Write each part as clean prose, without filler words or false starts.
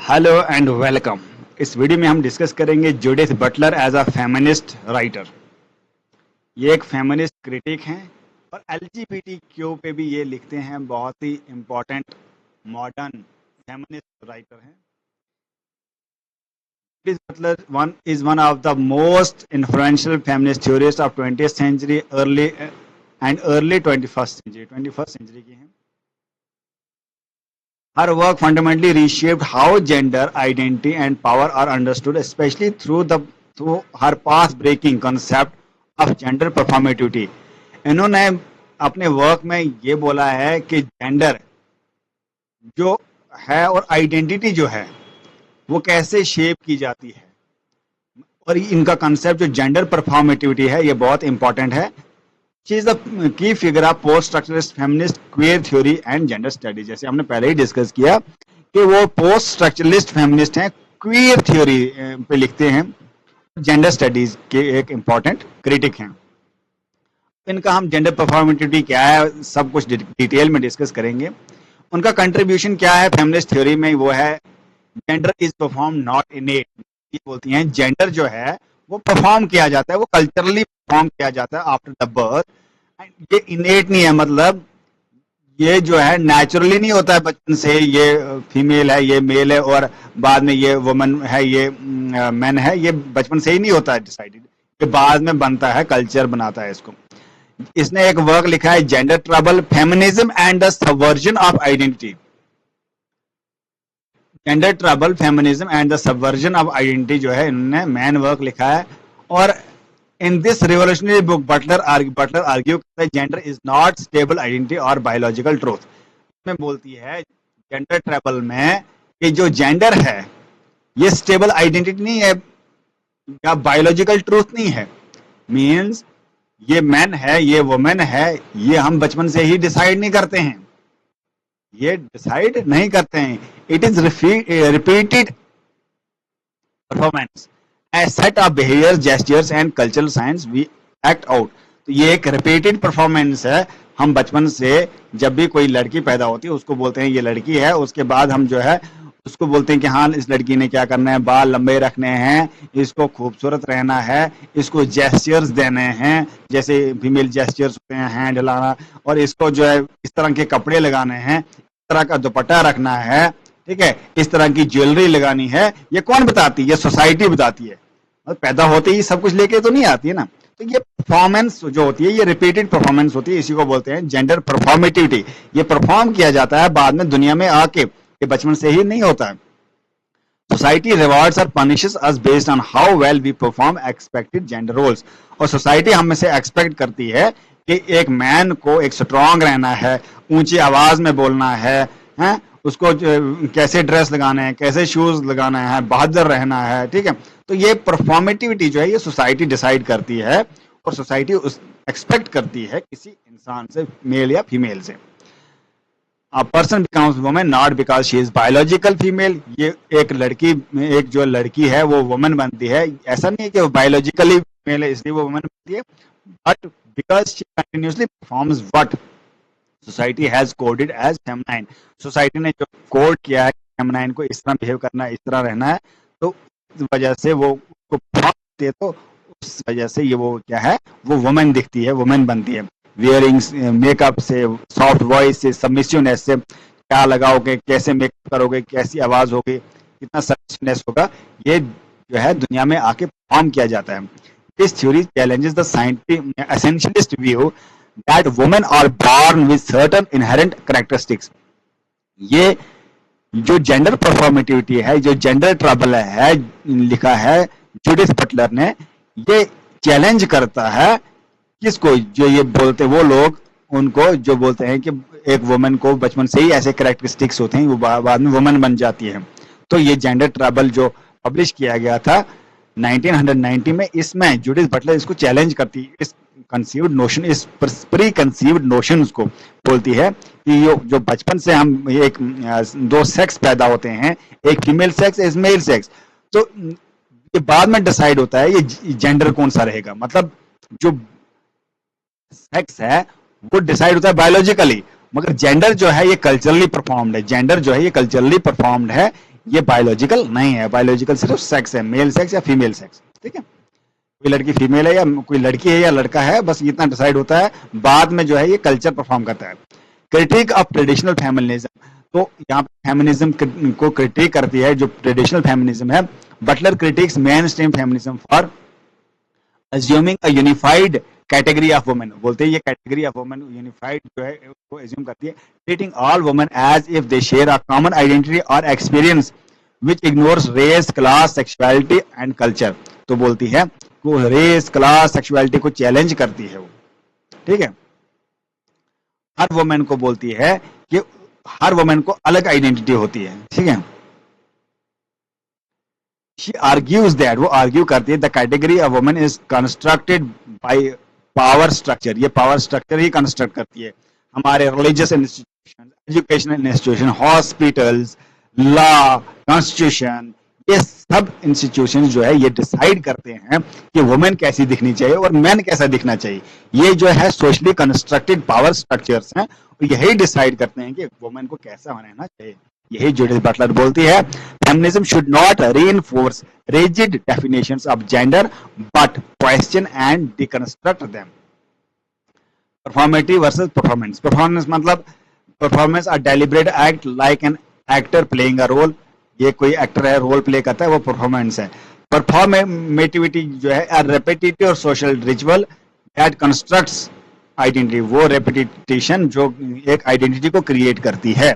Hello and welcome. इस video में हम डिस्कस करेंगे Judith Butler as a feminist writer. ये एक फेमिनिस्ट क्रिटिक हैं और एलजीबीटीक्यू पे भी ये लिखते हैं। बहुत ही इम्पोर्टेंट मॉडर्न फेमिनिस्ट राइटर हैं। Judith Butler one of the most influential feminist theorists of 20th century, early 21st century की हैं। Her work fundamentally reshaped how gender identity and power are understood, especially through her path-breaking concept of gender performativity. इन्होंने अपने work में ये बोला है कि gender जो है और आइडेंटिटी जो है वो कैसे शेप की जाती है, और इनका कंसेप्ट जो जेंडर परफॉर्मेटिविटी है ये बहुत इंपॉर्टेंट है। She is the key figure of post-structuralist feminist queer theory and gender studies। जैसे हमने पहले ही डिस्कस किया कि वो पोस्ट स्ट्रक्चरलिस्ट फेमिनिस्ट हैं, क्वीयर थ्योरी पे लिखते हैं, जेंडर स्टडीज के एक इम्पॉर्टेंट क्रिटिक हैं। इनका हम जेंडर परफॉर्मेटिविटी क्या है सब कुछ डिटेल में डिस्कस करेंगे। उनका कंट्रीब्यूशन क्या है फेमिनिस्ट थ्योरी में, वो है जेंडर इज परफॉर्म नॉट इनेट। ये बोलती हैं जेंडर जो है वो परफॉर्म किया जाता है, वो कल्चरली परफॉर्म किया जाता है आफ्टर द बर्थ। ये इनेट नहीं है, मतलब ये जो है नेचुरली नहीं होता है बचपन से, ये फीमेल है ये मेल है और बाद में ये वुमन है ये मैन है, ये बचपन से ही नहीं होता है डिसाइडेड, ये बाद में बनता है, कल्चर बनाता है इसको। इसने एक वर्क लिखा है gender trouble, feminism and the subversion of identity. Gender trouble, feminism and the subversion of identity जो है इन्होंने मैन वर्क लिखा है। और in this revolutionary book Butler argue करता है gender is not stable identity और बायोलॉजिकल ट्रूथ। में बोलती है जेंडर ट्रबल में कि जो जेंडर है ये स्टेबल आइडेंटिटी नहीं है या बायोलॉजिकल ट्रूथ नहीं है। मीन्स ये मैन है ये वुमेन है, ये हम बचपन से ही डिसाइड नहीं करते हैं, ये डिसाइड नहीं करते हैं। It is repeated performance, a set of behaviors, gestures and cultural signs we act out। तो ये एक रिपीटेड परफॉर्मेंस है। हम बचपन से जब भी कोई लड़की पैदा होती है उसको बोलते हैं ये लड़की है, उसके बाद हम जो है उसको बोलते हैं कि हाँ इस लड़की ने क्या करना है, बाल लंबे रखने हैं, इसको खूबसूरत रहना है, इसको जेस्चर्स देने हैं, जैसे फीमेल जेस्चर्स होते हैं हैंड हिलाना, और इसको जो है इस तरह के कपड़े लगाने हैं, इस तरह का दुपट्टा रखना है, ठीक है, इस तरह की ज्वेलरी लगानी है। ये कौन बताती है? ये सोसाइटी बताती है। पैदा होते ही सब कुछ लेके तो नहीं आती है ना। तो ये परफॉर्मेंस जो होती है ये रिपीटेड परफॉर्मेंस होती है, इसी को बोलते हैं जेंडर परफॉर्मेटिविटी। ये परफॉर्म किया जाता है बाद में दुनिया में आके, ये बचपन से ही नहीं होता है। सोसाइटी रिवॉर्ड्स और punishes us based on how well we perform expected gender roles. और सोसाइटी हम में से एक्सपेक्ट करती है कि एक मैन को एक स्ट्रांग रहना है, ऊंची आवाज में बोलना है, उसको कैसे ड्रेस लगाना है, कैसे शूज लगाना है, बहादुर रहना है, ठीक है। तो ये परफॉर्मेटिविटी जो है ये सोसाइटी डिसाइड करती है और सोसाइटी उस एक्सपेक्ट करती है किसी इंसान से, मेल या फीमेल से। A person becomes woman not because she is biological female। ये एक जो लड़की है वो वुमन बनती है, ऐसा नहीं है कि वो बायोलॉजिकली फीमेल है इसलिए वो वुमन बनती है, but because she continuously performs what society has coded as feminine. Society ने जो कोड किया है फेमिनाइन को इस तरह बिहेव करना है, इस तरह रहना है, तो उस वजह से वो दे, तो उस वजह से ये वो क्या है, वो वुमेन दिखती है, वुमेन बनती है। वियरिंग मेकअप से, सॉफ्ट वॉइस से, सबमिसिवनेस से, क्या लगाओगे, कैसे मेकअप करोगे, कैसी आवाज होगी, कितना सबमिसिवनेस होगा, ये जो है दुनिया में आके परफॉर्म किया जाता है। This theory challenges the scientific essentialist view that women are born with certain inherent characteristics। ये जो जेंडर परफॉर्मेटिविटी है, जो जेंडर ट्रबल है लिखा है जूडिथ बटलर ने, ये चैलेंज करता है किसको? जो ये बोलते वो लोग, उनको जो बोलते हैं कि एक वुमेन को बचपन से ही ऐसे कैरेक्टरिस्टिक्स होते हैं, वो बाद में वुमेन बन जाती है। तो ये जेंडर ट्रबल जो पब्लिश किया गया था 1990 में, इसमें जूडिथ बटलर इसको चैलेंज करती है, इस कंसीव्ड नोशन, इस प्री कंसीव्ड नोशन को बोलती है कि जो बचपन से हम एक दो सेक्स पैदा होते हैं, एक फीमेल सेक्स एक मेल सेक्स, तो ये बाद में डिसाइड होता है ये जेंडर कौन सा रहेगा। मतलब जो सेक्स है वो डिसाइड होता है बायोलॉजिकली, मगर जेंडर जो है ये कल्चरली परफॉर्म्ड है। जेंडर जो है ये कल्चरली परफॉर्म्ड है, ये बायोलॉजिकल नहीं है। बायोलॉजिकल सिर्फ सेक्स है, मेल सेक्स या फीमेल सेक्स, ठीक है। कोई लड़की फीमेल है या कोई लड़की है या लड़का है, बस इतना डिसाइड होता है। बाद में जो है ये कल्चर परफॉर्म करता है। क्रिटिक ऑफ ट्रेडिशनल फेमिनिज्म, तो यहाँ पे फेमिनिज्म को क्रिटिक करती है जो ट्रेडिशनल फेमिनिज्म है। Butler critiques mainstream feminism for assuming a unified category of women, बोलते हैं ये कैटेगरी ऑफ वुमेन यूनिफाइड जो है उसको एज्यूम करती है। Treating all women as if they share a common identity और experience which ignores race, class, sexuality and culture. तो बोलती है वो रेस, क्लास, सेक्सुअलिटी को चैलेंज करती है वो, ठीक है। हर वुमेन को बोलती है कि हर वुमेन को अलग आइडेंटिटी होती है, ठीक है। She argues that, वो आर्ग्यू करती है, the category of women is constructed by power structure, ये पावर स्ट्रक्चर ही कंस्ट्रक्ट करती है। हमारे religious institution, educational institution, hospitals, law, constitution, ये सब इंस्टीट्यूशन जो है ये डिसाइड करते हैं कि वुमेन कैसी दिखनी चाहिए और मैन कैसा दिखना चाहिए। ये जो है सोशली कंस्ट्रक्टेड पावर स्ट्रक्चर्स हैं, और यही डिसाइड करते हैं कि वुमेन को कैसा रहना चाहिए। यही जुडिथ बटलर बोलती है, feminism should not reinforce rigid definitions of gender but question and deconstruct them. Performative versus performance, performance मतलब performance a deliberate act like an actor playing a role, ये कोई एक्टर है रोल प्ले करता है, वो performance है। Performativity जो है अ रेपिटेटिव और social ritual that constructs identity, वो रेपिटेशन जो एक आइडेंटिटी को क्रिएट करती है।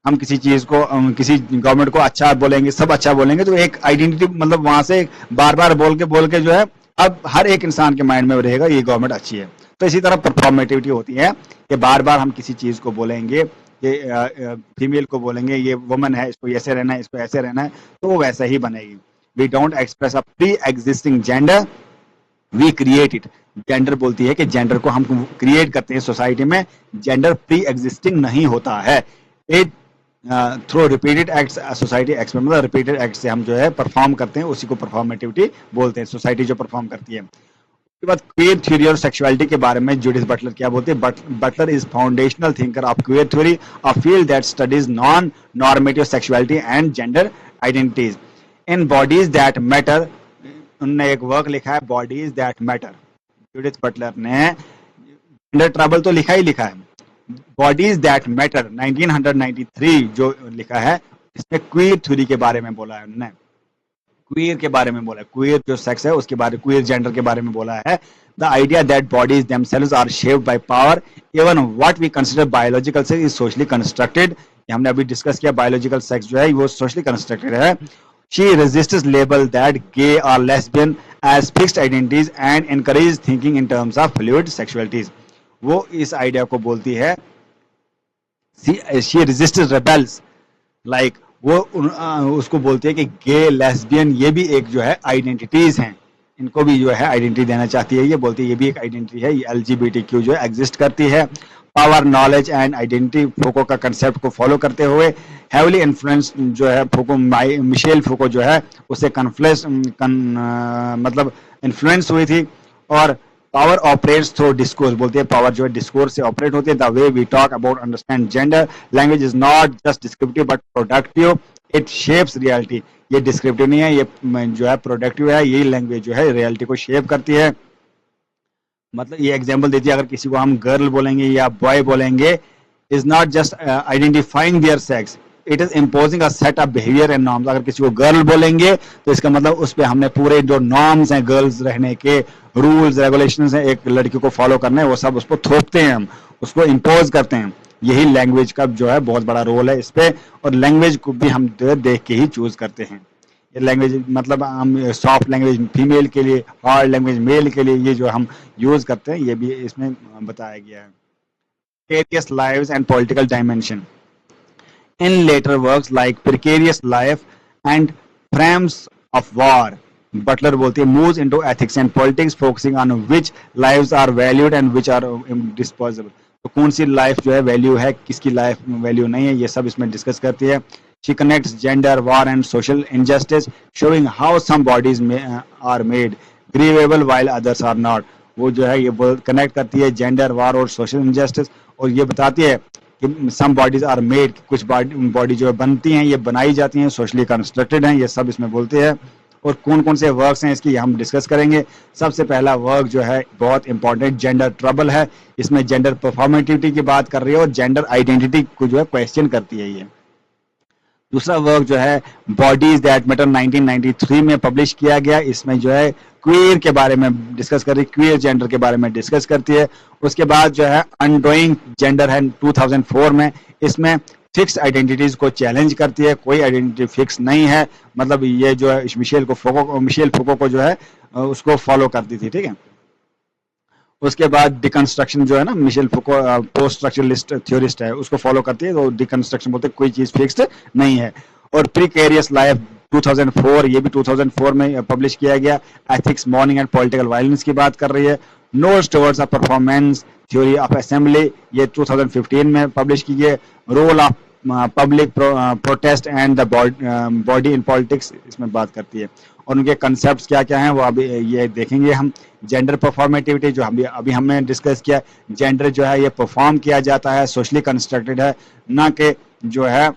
हम किसी चीज को किसी गवर्नमेंट को अच्छा बोलेंगे, सब अच्छा बोलेंगे, तो एक आइडेंटिटी मतलब वहां से बार बार बोल के जो है अब हर एक इंसान के माइंड में रहेगा ये गवर्नमेंट अच्छी है। तो इसी तरह परफॉर्मेटिविटी होती है कि बार बार हम किसी चीज को बोलेंगे, ये फीमेल को बोलेंगे ये वुमन है, इसको ऐसे रहना है, इसको ऐसे रहना है, तो वो वैसा ही बनेगी। We don't express a pre existing gender, we create it. Gender बोलती है कि जेंडर को हम क्रिएट करते हैं सोसाइटी में, जेंडर प्री एग्जिस्टिंग नहीं होता है। It through repeated acts society experiment, मतलब रिपीटेड एक्ट से हम जो है परफॉर्म करते हैं, उसी को परफॉर्मेटिविटी बोलते हैं, सोसाइटी जो परफॉर्म करती है। उसके बाद क्वेयर थ्योरी और सेक्सुअलिटी के बारे में जुडिथ बटलर क्या बोलते हैं, Butler is foundational thinker of queer theory, a field that studies non normative sexuality and gender identities in bodies that matter. उन्होंने एक वर्क लिखा है bodies that matter. Judith Butler ने जेंडर ट्रबल तो लिखा ही लिखा है, बॉडीज दैट मैटर 1993 जो लिखा है, इसमें क्वीर थ्योरी के बारे में बोला है उन्होंने, क्वीर के बारे में बोला है, क्वीर जो सेक्स है उसके बारे, क्वीर जेंडर के बारे में बोला है। The idea that bodies themselves are shaped by power, even what we consider biological sex is socially constructed. हमने अभी डिस्कस किया बायोलॉजिकल सेक्स जो है वो सोशली कंस्ट्रक्टेड है। She resists label that gay और lesbian as fixed identities and encourage thinking in terms of fluid sexualities. वो इस आइडिया को बोलती है, she resisted rebels, like वो उसको बोलती है कि गे, लेस्बियन ये भी एक जो है आइडेंटिटीज हैं, इनको भी जो है आइडेंटिटी देना चाहती है। ये बोलती है ये भी एक आइडेंटिटी है, ये LGBTQ जो है एग्जिस्ट करती है। पावर, नॉलेज एंड आइडेंटिटी, फोको का कंसेप्ट को फॉलो करते हुए हेवली इन्फ्लुएंस जो है फोको, मिशेल फोको जो है उससे मतलब इन्फ्लुएंस हुई थी। और पावर ऑपरेट्स थ्रू डिस्कोर्स, बोलती है पावर जो है डिस्कोर्स से ऑपरेट होती है। The way we talk about understand gender, language is not just descriptive but productive, it shapes reality. ये डिस्क्रिप्टिव नहीं है, ये जो है प्रोडक्टिव है, यही लैंग्वेज जो है रियलिटी को शेप करती है। मतलब ये एग्जांपल देती है, अगर किसी को हम गर्ल बोलेंगे या बॉय बोलेंगे, is not just identifying there sex, it is imposing a set of behaviour and norms. अगर किसी को गर्ल बोलेंगे तो इसका मतलब उस पर हमने पूरे जो नॉर्म्स हैं गर्ल्स रहने के, रूल्स रेगुलेशंस हैं एक लड़की को फॉलो करने, वो सब उसको थोपते हैं, हम उसको इम्पोज करते हैं। यही लैंग्वेज का जो है बहुत बड़ा रोल है इस पे, और लैंग्वेज को भी हम देख के ही चूज करते हैं। ये लैंग्वेज मतलब हम सॉफ्ट लैंग्वेज फीमेल के लिए, हार्ड लैंग्वेज मेल के लिए, ये जो हम यूज करते हैं ये भी इसमें बताया गया है। precarious lives and political dimension. In later works like Precarious Life and Frames of War, Butler बोलती है moves into ethics and politics, focusing on which lives are valued and which are disposable. तो कौन सी life जो है value है, किसकी life value नहीं है, ये सब इसमें डिस्कस करती है। She connects gender, war and social injustice, showing how some bodies are made grievable while others are not. वो जो है ये कनेक्ट करती है जेंडर, वार और सोशल इनजस्टिस, और ये बताती है कि सम बॉडीज आर मेड, कुछ बॉडी जो है बनती हैं, ये बनाई जाती हैं, सोशली कंस्ट्रक्टेड हैं, ये सब इसमें बोलते हैं। और कौन कौन से वर्क्स हैं इसकी हम डिस्कस करेंगे। सबसे पहला वर्क जो है बहुत इंपॉर्टेंट जेंडर ट्रबल है। इसमें जेंडर परफॉर्मेटिविटी की बात कर रही है और जेंडर आइडेंटिटी को जो है क्वेश्चन करती है ये। दूसरा वर्क जो है बॉडीज दैट मैटर 1993 में पब्लिश किया गया। इसमें जो है क्वीयर के बारे में डिस्कस कर रही है, क्वीयर जेंडर के बारे में डिस्कस करती है। उसके बाद जो है अनडोइंग जेंडर है 2004 में। इसमें फिक्स आइडेंटिटीज को चैलेंज करती है, कोई आइडेंटिटी फिक्स नहीं है, मतलब ये जो है मिशेल फुको को जो है उसको फॉलो करती थी, ठीक है। उसके बाद डिकंस्ट्रक्शन जो है ना, मिशेल फुको पोस्ट स्ट्रक्चरलिस्ट थ्योरिस्ट है, उसको फॉलो करती है, तो डिकंस्ट्रक्शन बोलते हैं कोई चीज फिक्स्ड नहीं है। और प्रीकेरियस लाइफ 2004, ये भी 2004 में पब्लिश किया गया। Ethics, mourning and political violence की बात कर रही है। Notes towards a performance theory of assembly, ये 2015 में पब्लिश की है। Role of public protest and the body in politics, इसमें बात करती है। और उनके कंसेप्ट क्या क्या हैं वो अभी ये देखेंगे हम। जेंडर परफॉर्मेटिविटी जो अभी हमने डिस्कस किया, जेंडर जो है ये परफॉर्म किया जाता है, सोशली कंस्ट्रक्टेड है, ना कि जो है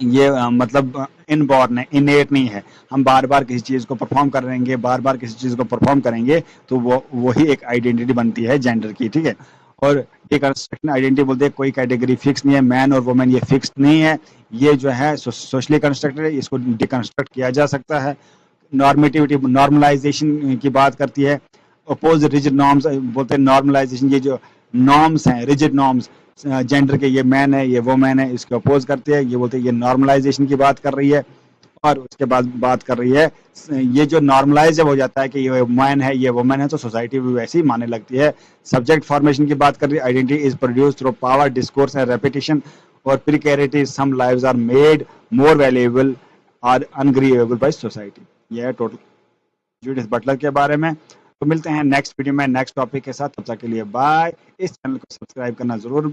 ये मतलब इनबॉर्न है, इनेट नहीं है। हम बार बार किसी चीज को परफॉर्म करेंगे, बार बार किसी चीज को परफॉर्म करेंगे तो वो वही एक आइडेंटिटी बनती है जेंडर की, ठीक है। और डिकंस्ट्रक्शन आइडेंटिटी बोलते हैं कोई कैटेगरी फिक्स नहीं है, मैन और वुमेन ये फिक्स नहीं है, ये जो है सोशली कंस्ट्रक्टेड है, इसको डिकंस्ट्रक्ट किया जा सकता है। नॉर्मेटिविटी, नॉर्मलाइजेशन की बात करती है। अपोज रिजिड नॉर्म्स बोलते हैं नॉर्मलाइजेशन, ये जो नॉर्म्स हैं, रिजिड नॉर्म्स जेंडर के, ये मैन है, ये वुमेन है, इसको अपोज करते हैं, ये बोलते हैं ये नॉर्मलाइजेशन की बात कर रही है। और उसके बाद बात कर रही है ये जो नॉर्मलाइज जब हो जाता है कि ये मैन है, ये वुमेन है, तो सोसाइटी भी वैसे ही मानने लगती है। सब्जेक्ट फॉर्मेशन की बात कर रही है। Identity is produce through power, discourse and repetition. और precarity, some lives are made more valuable और अनग्रीवेबल बाय सोसाइटी। यह है टोटल जूडिथ बटलर के बारे में। तो मिलते हैं नेक्स्ट वीडियो में नेक्स्ट टॉपिक के साथ, तब तक के लिए बाय। इस चैनल को सब्सक्राइब करना जरूर,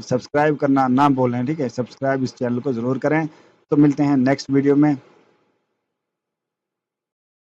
सब्सक्राइब करना ना भूलें, ठीक है। सब्सक्राइब इस चैनल को जरूर करें। तो मिलते हैं नेक्स्ट वीडियो में।